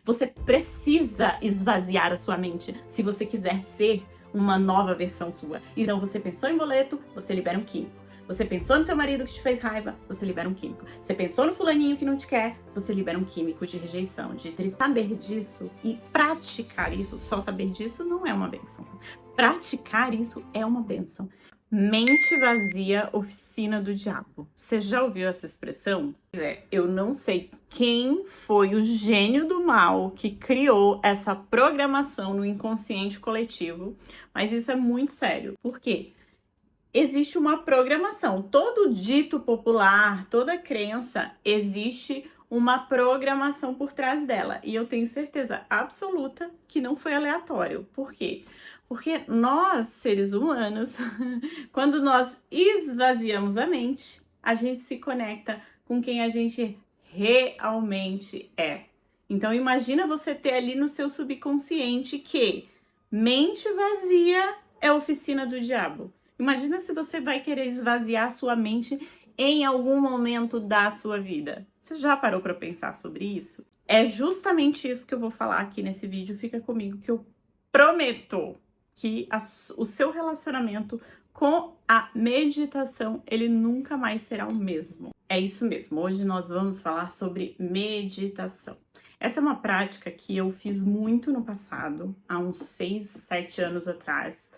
Você precisa esvaziar a sua mente se você quiser ser uma nova versão sua. Então você pensou em boleto, você libera um químico. Você pensou no seu marido que te fez raiva, você libera um químico. Você pensou no fulaninho que não te quer, você libera um químico de rejeição, de tristeza. Saber disso e praticar isso, só saber disso não é uma bênção. Praticar isso é uma bênção. Mente vazia, oficina do diabo. Você já ouviu essa expressão? Eu não sei quem foi o gênio do mal que criou essa programação no inconsciente coletivo, mas isso é muito sério. Por quê? Existe uma programação. Todo dito popular, toda crença, existe uma programação por trás dela. E eu tenho certeza absoluta que não foi aleatório. Por quê? Porque nós, seres humanos, quando nós esvaziamos a mente, a gente se conecta com quem a gente realmente é. Então imagina você ter ali no seu subconsciente que mente vazia é oficina do diabo. Imagina se você vai querer esvaziar sua mente em algum momento da sua vida. Você já parou para pensar sobre isso? É justamente isso que eu vou falar aqui nesse vídeo. Fica comigo que eu prometo que o seu relacionamento com a meditação, ele nunca mais será o mesmo. É isso mesmo. Hoje nós vamos falar sobre meditação. Essa é uma prática que eu fiz muito no passado, há uns 6, 7 anos atrás,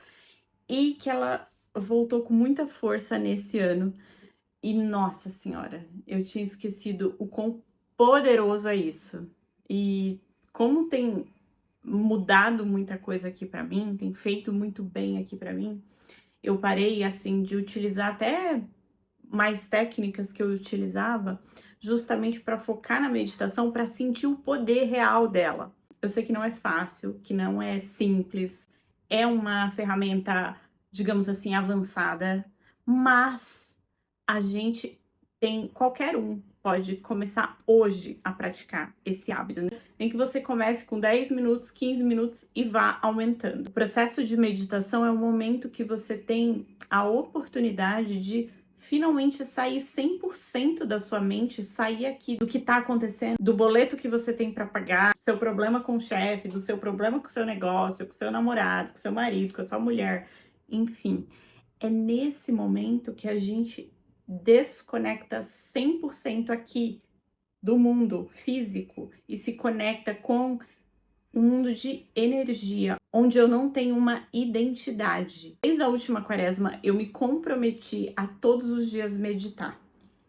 e que ela voltou com muita força nesse ano. E nossa senhora, eu tinha esquecido o quão poderoso é isso. E como tem mudado muita coisa aqui pra mim, tem feito muito bem aqui pra mim, eu parei assim de utilizar até mais técnicas que eu utilizava, justamente para focar na meditação, para sentir o poder real dela. Eu sei que não é fácil, que não é simples, é uma ferramenta, digamos assim, avançada, mas a gente tem, qualquer um pode começar hoje a praticar esse hábito. Nem que você comece com 10 minutos, 15 minutos e vá aumentando. O processo de meditação é um momento que você tem a oportunidade de finalmente sair 100% da sua mente, sair aqui do que tá acontecendo, do boleto que você tem para pagar, seu problema com o chefe, do seu problema com o seu negócio, com o seu namorado, com o seu marido, com a sua mulher, enfim. É nesse momento que a gente desconecta 100% aqui do mundo físico e se conecta com um mundo de energia, onde eu não tenho uma identidade. Desde a última quaresma, eu me comprometi a todos os dias meditar.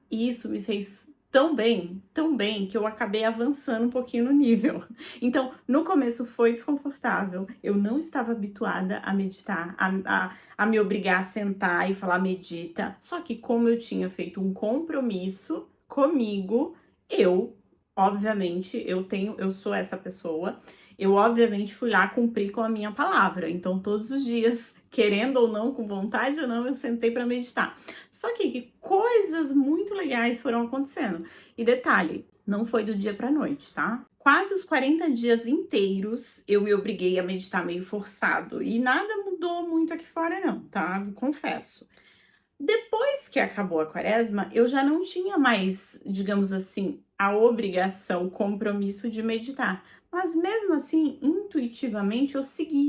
E isso me fez tão bem, que eu acabei avançando um pouquinho no nível. Então, no começo foi desconfortável. Eu não estava habituada a meditar, a me obrigar a sentar e falar medita. Só que como eu tinha feito um compromisso comigo, obviamente, eu sou essa pessoa. Eu, obviamente, fui lá cumprir com a minha palavra. Então, todos os dias, querendo ou não, com vontade ou não, eu sentei para meditar. Só que coisas muito legais foram acontecendo. E detalhe, não foi do dia para noite, tá? Quase os 40 dias inteiros, eu me obriguei a meditar meio forçado. E nada mudou muito aqui fora, não, tá? Confesso. Depois que acabou a quaresma, eu já não tinha mais, digamos assim, a obrigação, o compromisso de meditar. Mas mesmo assim, intuitivamente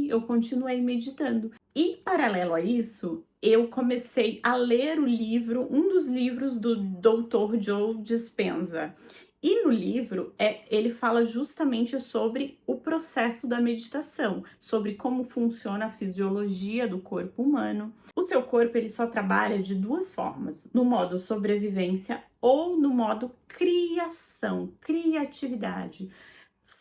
eu continuei meditando. E paralelo a isso, eu comecei a ler o livro, um dos livros do Dr. Joe Dispenza. E no livro, ele fala justamente sobre o processo da meditação, sobre como funciona a fisiologia do corpo humano. O seu corpo ele só trabalha de duas formas, no modo sobrevivência ou no modo criação, criatividade,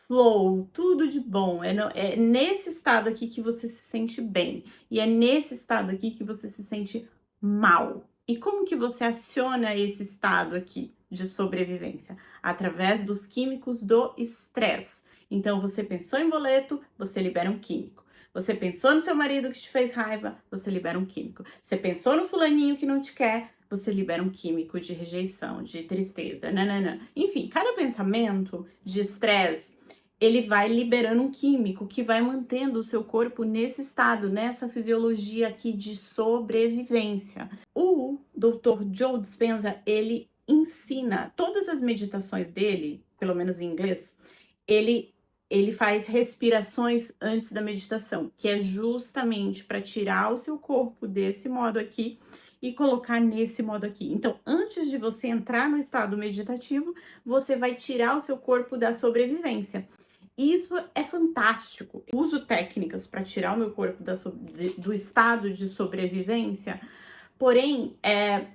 flow, tudo de bom. É nesse estado aqui que você se sente bem e é nesse estado aqui que você se sente mal. E como que você aciona esse estado aqui de sobrevivência? Através dos químicos do estresse. Então, você pensou em boleto, você libera um químico. Você pensou no seu marido que te fez raiva, você libera um químico. Você pensou no fulaninho que não te quer, você libera um químico de rejeição, de tristeza, nananã. Enfim, cada pensamento de estresse, ele vai liberando um químico que vai mantendo o seu corpo nesse estado, nessa fisiologia aqui de sobrevivência. O Dr. Joe Dispenza, ele ensina todas as meditações dele, pelo menos em inglês, ele ele faz respirações antes da meditação, que é justamente para tirar o seu corpo desse modo aqui e colocar nesse modo aqui. Então, antes de você entrar no estado meditativo, você vai tirar o seu corpo da sobrevivência. Isso é fantástico. Eu uso técnicas para tirar o meu corpo do estado de sobrevivência, porém,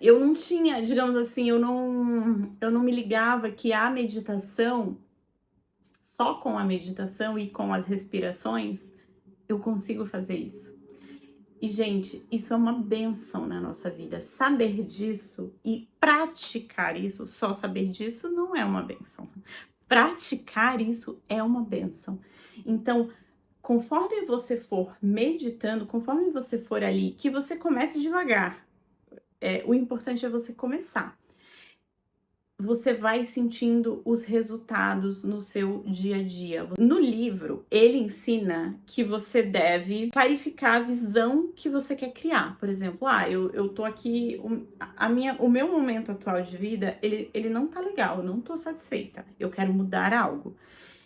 eu não tinha, digamos assim, eu não me ligava que a meditação, só com a meditação e com as respirações, eu consigo fazer isso. E, gente, isso é uma benção na nossa vida. Saber disso e praticar isso, só saber disso, não é uma benção. Praticar isso é uma benção. Então, conforme você for meditando, conforme você for ali, que você comece devagar. O importante é você começar. Você vai sentindo os resultados no seu dia a dia. No livro, ele ensina que você deve clarificar a visão que você quer criar. Por exemplo, eu tô aqui, o meu momento atual de vida, ele não tá legal, eu não tô satisfeita, eu quero mudar algo.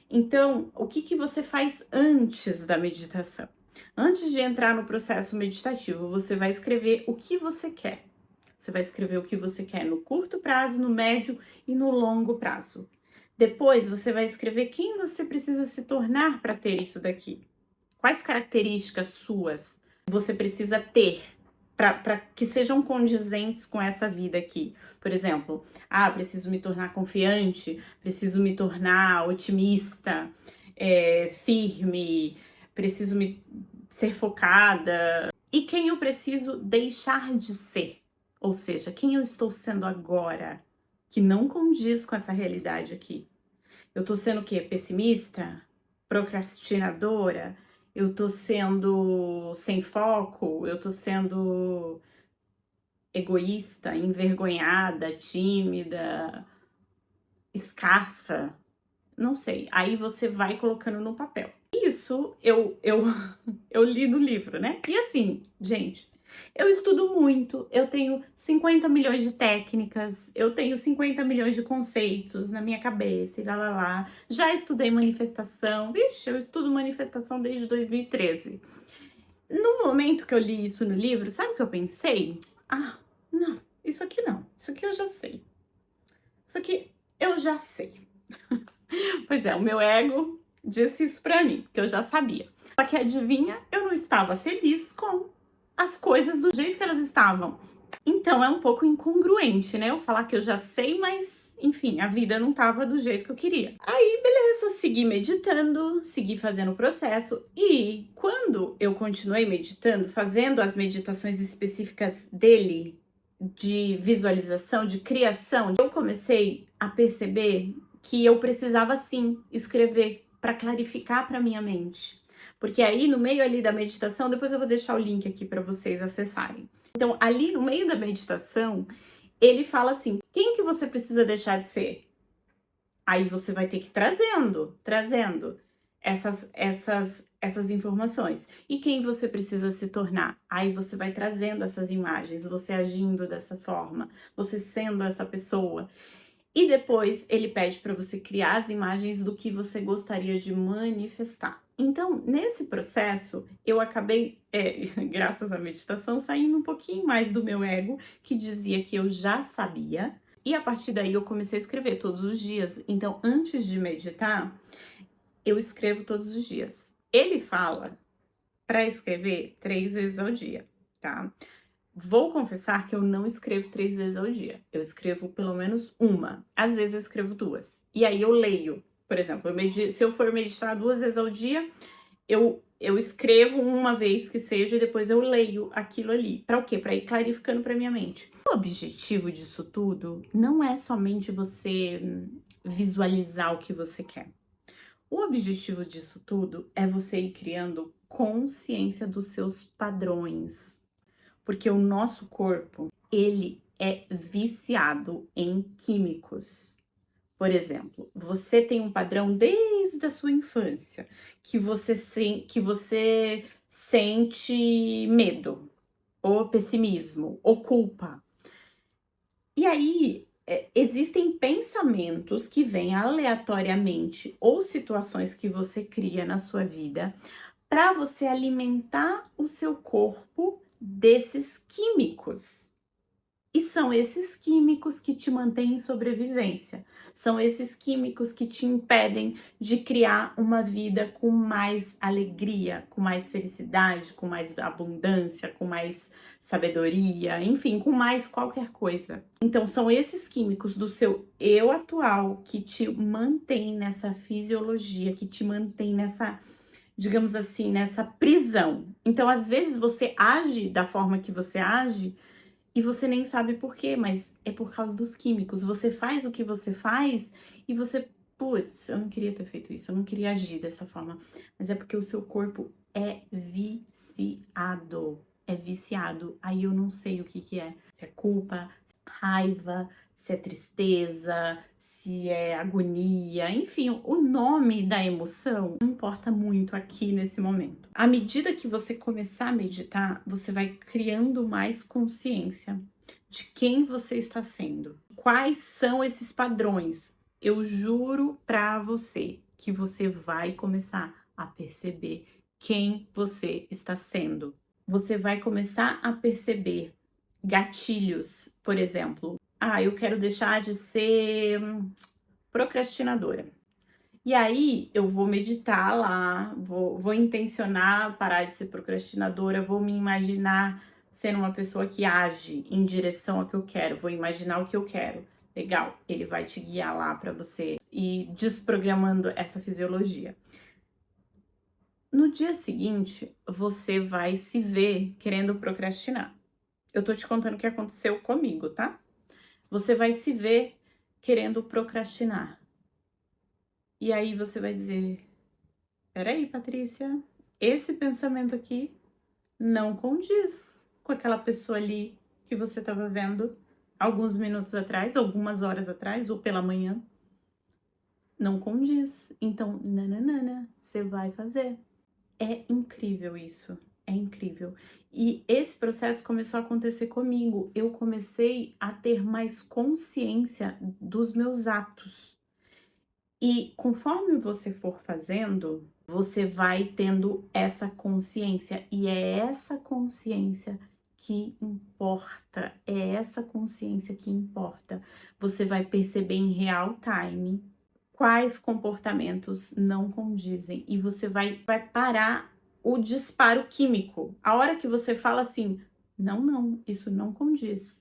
Então, o que você faz antes da meditação? Antes de entrar no processo meditativo, você vai escrever o que você quer. Você vai escrever o que você quer no curto prazo, no médio e no longo prazo. Depois, você vai escrever quem você precisa se tornar para ter isso daqui. Quais características suas você precisa ter para que sejam condizentes com essa vida aqui. Por exemplo, preciso me tornar confiante, preciso me tornar otimista, firme, preciso ser focada. E quem eu preciso deixar de ser? Ou seja, quem eu estou sendo agora, que não condiz com essa realidade aqui. Eu tô sendo o quê? Pessimista? Procrastinadora? Eu tô sendo sem foco? Eu tô sendo egoísta, envergonhada, tímida, escassa? Não sei. Aí você vai colocando no papel. Isso eu li no livro, né? E assim, gente, eu estudo muito, eu tenho 50 milhões de técnicas, eu tenho 50 milhões de conceitos na minha cabeça e lá. Já estudei manifestação, vixe, eu estudo manifestação desde 2013. No momento que eu li isso no livro, sabe o que eu pensei? Não, isso aqui não, isso aqui eu já sei. Isso aqui eu já sei. Pois é, o meu ego disse isso pra mim, que eu já sabia. Só que adivinha, eu não estava feliz com as coisas do jeito que elas estavam. Então é um pouco incongruente, né? Eu falar que eu já sei, mas enfim, a vida não tava do jeito que eu queria. Aí, beleza, segui meditando, segui fazendo o processo. E quando eu continuei meditando, fazendo as meditações específicas dele, de visualização, de criação, eu comecei a perceber que eu precisava sim escrever para clarificar para minha mente. Porque aí no meio ali da meditação, depois eu vou deixar o link aqui para vocês acessarem. Então, ali no meio da meditação, ele fala assim: quem que você precisa deixar de ser? Aí você vai ter que ir trazendo essas informações. E quem você precisa se tornar? Aí você vai trazendo essas imagens, você agindo dessa forma, você sendo essa pessoa. E depois ele pede para você criar as imagens do que você gostaria de manifestar. Então, nesse processo, eu acabei, graças à meditação, saindo um pouquinho mais do meu ego, que dizia que eu já sabia. E a partir daí eu comecei a escrever todos os dias. Então, antes de meditar, eu escrevo todos os dias. Ele fala para escrever 3 vezes ao dia, tá? Vou confessar que eu não escrevo 3 vezes ao dia. Eu escrevo pelo menos uma. Às vezes eu escrevo 2. E aí eu leio. Por exemplo, se eu for meditar 2 vezes ao dia, eu escrevo uma vez que seja e depois eu leio aquilo ali. Para o quê? Para ir clarificando para minha mente. O objetivo disso tudo não é somente você visualizar o que você quer. O objetivo disso tudo é você ir criando consciência dos seus padrões. Porque o nosso corpo, ele é viciado em químicos. Por exemplo, você tem um padrão desde a sua infância, que você sente medo, ou pessimismo, ou culpa. E aí, existem pensamentos que vêm aleatoriamente ou situações que você cria na sua vida para você alimentar o seu corpo desses químicos. E são esses químicos que te mantêm em sobrevivência. São esses químicos que te impedem de criar uma vida com mais alegria, com mais felicidade, com mais abundância, com mais sabedoria, enfim, com mais qualquer coisa. Então, são esses químicos do seu eu atual que te mantém nessa fisiologia, que te mantém nessa, digamos assim, nessa prisão. Então, às vezes você age da forma que você age e você nem sabe por quê, mas é por causa dos químicos. Você faz o que você faz e você, putz, eu não queria ter feito isso, eu não queria agir dessa forma. Mas é porque o seu corpo é viciado. É viciado. Aí eu não sei o que que é. Se é culpa, raiva, se é tristeza, se é agonia, enfim, o nome da emoção não importa muito aqui nesse momento. À medida que você começar a meditar, você vai criando mais consciência de quem você está sendo. Quais são esses padrões? Eu juro pra você que você vai começar a perceber quem você está sendo. Você vai começar a perceber gatilhos, por exemplo. Eu quero deixar de ser procrastinadora. E aí eu vou meditar lá, vou intencionar parar de ser procrastinadora, vou me imaginar sendo uma pessoa que age em direção ao que eu quero, vou imaginar o que eu quero. Legal, ele vai te guiar lá para você ir desprogramando essa fisiologia. No dia seguinte, você vai se ver querendo procrastinar. Eu tô te contando o que aconteceu comigo, tá? Você vai se ver querendo procrastinar. E aí você vai dizer: peraí, Patrícia, esse pensamento aqui não condiz com aquela pessoa ali que você estava vendo alguns minutos atrás, algumas horas atrás, ou pela manhã. Não condiz. Então, nananana, você vai fazer. É incrível isso. É incrível. E esse processo começou a acontecer comigo. Eu comecei a ter mais consciência dos meus atos. E conforme você for fazendo, você vai tendo essa consciência. E é essa consciência que importa. É essa consciência que importa. Você vai perceber em real time quais comportamentos não condizem. E você vai parar o disparo químico. A hora que você fala assim, não, isso não condiz.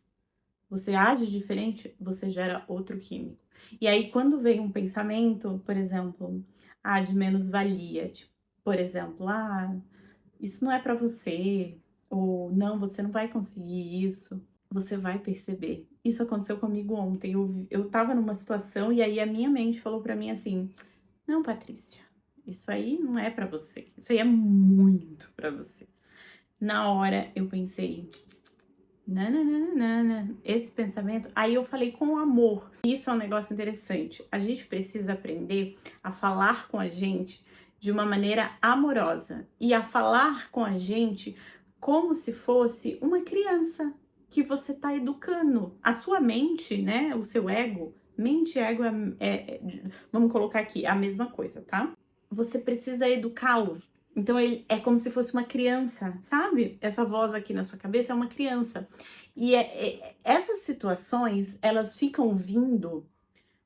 Você age diferente, você gera outro químico. E aí, quando vem um pensamento, por exemplo, de menos-valia, tipo, por exemplo, isso não é pra você, ou não, você não vai conseguir isso, você vai perceber. Isso aconteceu comigo ontem. Eu tava numa situação e aí a minha mente falou pra mim assim: não, Patrícia, isso aí não é pra você. Isso aí é muito pra você. Na hora eu pensei, nananana, esse pensamento. Aí eu falei com amor. Isso é um negócio interessante. A gente precisa aprender a falar com a gente de uma maneira amorosa e a falar com a gente como se fosse uma criança que você tá educando. A sua mente, né? O seu ego. Mente e ego vamos colocar aqui, a mesma coisa, tá? Você precisa educá-lo. Então ele é como se fosse uma criança, sabe? Essa voz aqui na sua cabeça é uma criança. E essas situações, elas ficam vindo,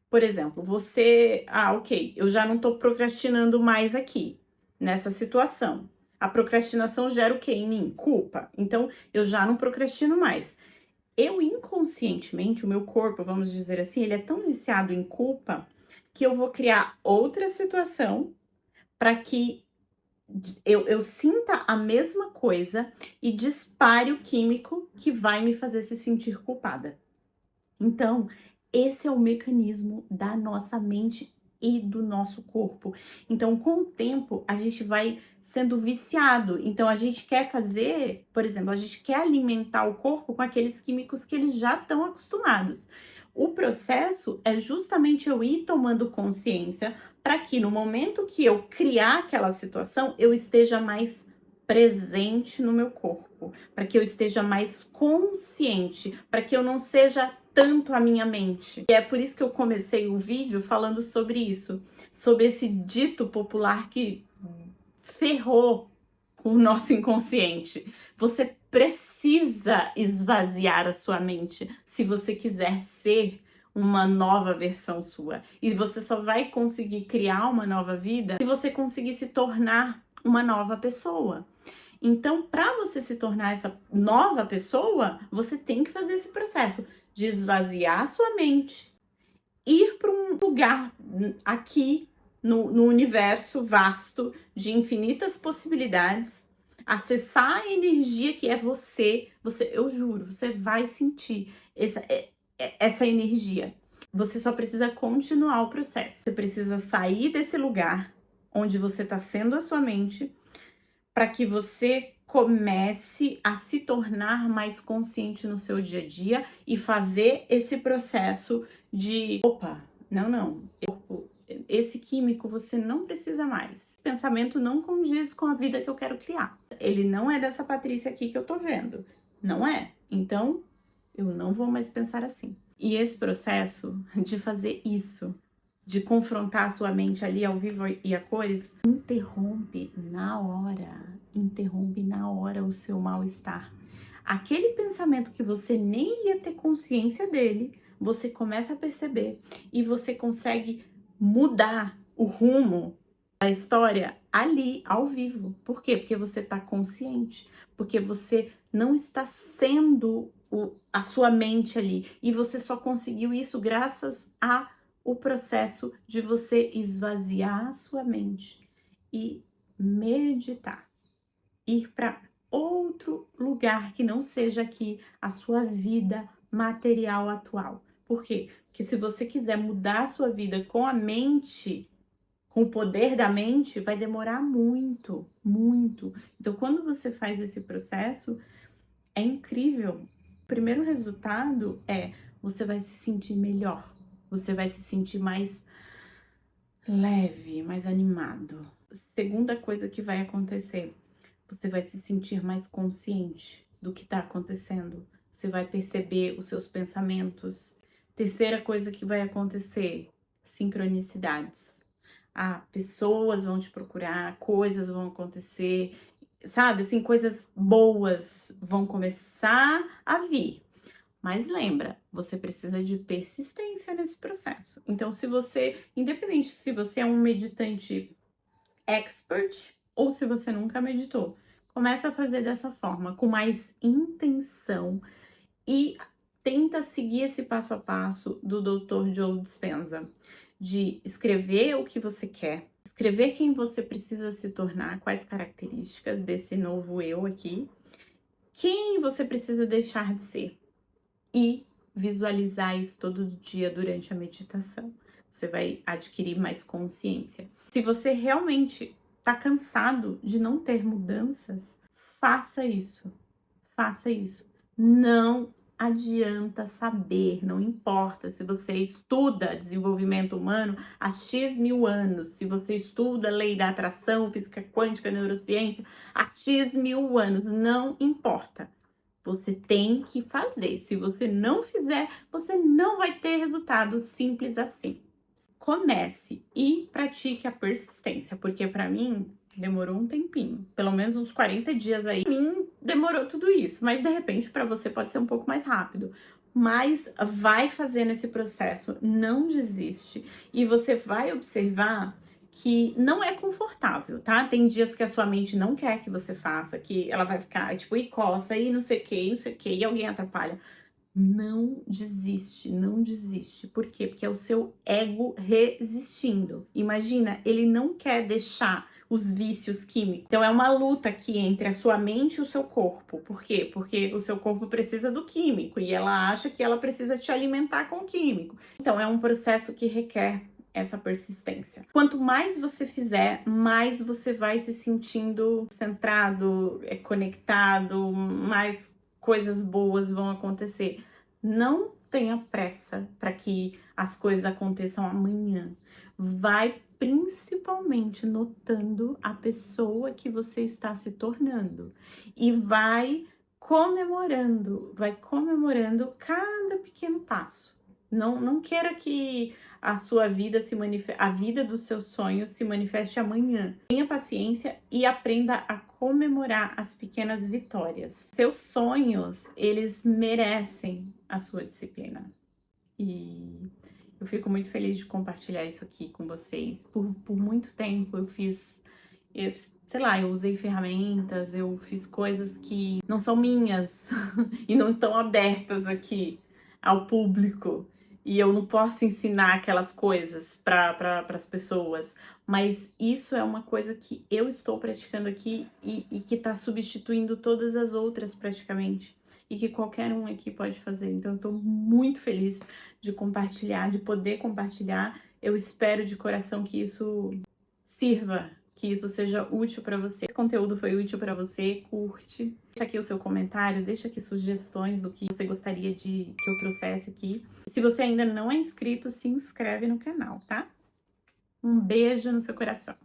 por exemplo, você, ok, eu já não tô procrastinando mais aqui, nessa situação. A procrastinação gera o quê em mim? Culpa. Então, eu já não procrastino mais. Eu inconscientemente, o meu corpo, vamos dizer assim, ele é tão viciado em culpa que eu vou criar outra situação para que eu sinta a mesma coisa e dispare o químico que vai me fazer se sentir culpada. Então, esse é o mecanismo da nossa mente e do nosso corpo. Então, com o tempo, a gente vai sendo viciado. Então, a gente quer fazer, por exemplo, a gente quer alimentar o corpo com aqueles químicos que eles já estão acostumados. O processo é justamente eu ir tomando consciência para que no momento que eu criar aquela situação, eu esteja mais presente no meu corpo, para que eu esteja mais consciente, para que eu não seja tanto a minha mente. E é por isso que eu comecei o vídeo falando sobre isso, sobre esse dito popular que ferrou com o nosso inconsciente. Você precisa esvaziar a sua mente se você quiser ser uma nova versão sua. E você só vai conseguir criar uma nova vida se você conseguir se tornar uma nova pessoa. Então, para você se tornar essa nova pessoa, você tem que fazer esse processo de esvaziar a sua mente, ir para um lugar aqui no universo vasto de infinitas possibilidades, acessar a energia que é você, eu juro, você vai sentir essa energia. Você só precisa continuar o processo. Você precisa sair desse lugar onde você está sendo a sua mente, para que você comece a se tornar mais consciente no seu dia a dia e fazer esse processo de opa, não, esse químico você não precisa mais. Esse pensamento não condiz com a vida que eu quero criar. Ele não é dessa Patrícia aqui que eu tô vendo. Não é. Então, eu não vou mais pensar assim. E esse processo de fazer isso, de confrontar a sua mente ali ao vivo e a cores, interrompe na hora o seu mal-estar. Aquele pensamento que você nem ia ter consciência dele, você começa a perceber e você consegue mudar o rumo da história ali, ao vivo. Por quê? Porque você está consciente, porque você não está sendo a sua mente ali, e você só conseguiu isso graças ao processo de você esvaziar a sua mente e meditar, ir para outro lugar que não seja aqui a sua vida material atual. Por quê? Porque se você quiser mudar a sua vida com a mente, com o poder da mente, vai demorar muito, muito. Então, quando você faz esse processo, é incrível. O primeiro resultado é você vai se sentir melhor, você vai se sentir mais leve, mais animado. Segunda coisa que vai acontecer, você vai se sentir mais consciente do que está acontecendo. Você vai perceber os seus pensamentos. Terceira coisa que vai acontecer, sincronicidades. Pessoas vão te procurar, coisas vão acontecer, sabe? Assim, coisas boas vão começar a vir. Mas lembra, você precisa de persistência nesse processo. Então, se você, independente se você é um meditante expert ou se você nunca meditou, começa a fazer dessa forma, com mais intenção, e tenta seguir esse passo a passo do Dr. Joe Dispenza, de escrever o que você quer, escrever quem você precisa se tornar, quais características desse novo eu aqui, quem você precisa deixar de ser, e visualizar isso todo dia durante a meditação. Você vai adquirir mais consciência. Se você realmente está cansado de não ter mudanças, faça isso. Faça isso. Não adianta saber, não importa se você estuda desenvolvimento humano há X mil anos, se você estuda lei da atração, física quântica, neurociência há X mil anos, não importa. Você tem que fazer. Se você não fizer, você não vai ter resultado, simples assim. Comece e pratique a persistência, porque para mim demorou um tempinho, pelo menos uns 40 dias aí. Pra mim demorou tudo isso, mas de repente para você pode ser um pouco mais rápido. Mas vai fazendo esse processo, não desiste, e você vai observar que não é confortável, tá? Tem dias que a sua mente não quer que você faça, que ela vai ficar, tipo, e coça, e não sei o que, e alguém atrapalha. Não desiste, não desiste. Por quê? Porque é o seu ego resistindo. Imagina, ele não quer deixar os vícios químicos. Então é uma luta aqui entre a sua mente e o seu corpo. Por quê? Porque o seu corpo precisa do químico e ela acha que ela precisa te alimentar com o químico. Então é um processo que requer essa persistência. Quanto mais você fizer, mais você vai se sentindo centrado, conectado, mais coisas boas vão acontecer. Não tenha pressa para que as coisas aconteçam amanhã. Vai principalmente notando a pessoa que você está se tornando e vai vai comemorando cada pequeno passo. Não queira que a sua vida a vida dos seus sonhos se manifeste amanhã. Tenha paciência e aprenda a comemorar as pequenas vitórias. Seus sonhos, eles merecem a sua disciplina. E eu fico muito feliz de compartilhar isso aqui com vocês. Por muito tempo eu fiz sei lá, eu usei ferramentas, eu fiz coisas que não são minhas e não estão abertas aqui ao público. E eu não posso ensinar aquelas coisas para as pessoas, mas isso é uma coisa que eu estou praticando aqui e que está substituindo todas as outras praticamente. E que qualquer um aqui pode fazer. Então, eu estou muito feliz de compartilhar, de poder compartilhar. Eu espero de coração que isso sirva, que isso seja útil para você. Se o conteúdo foi útil para você, curte. Deixa aqui o seu comentário, deixa aqui sugestões do que você gostaria que eu trouxesse aqui. Se você ainda não é inscrito, se inscreve no canal, tá? Um beijo no seu coração.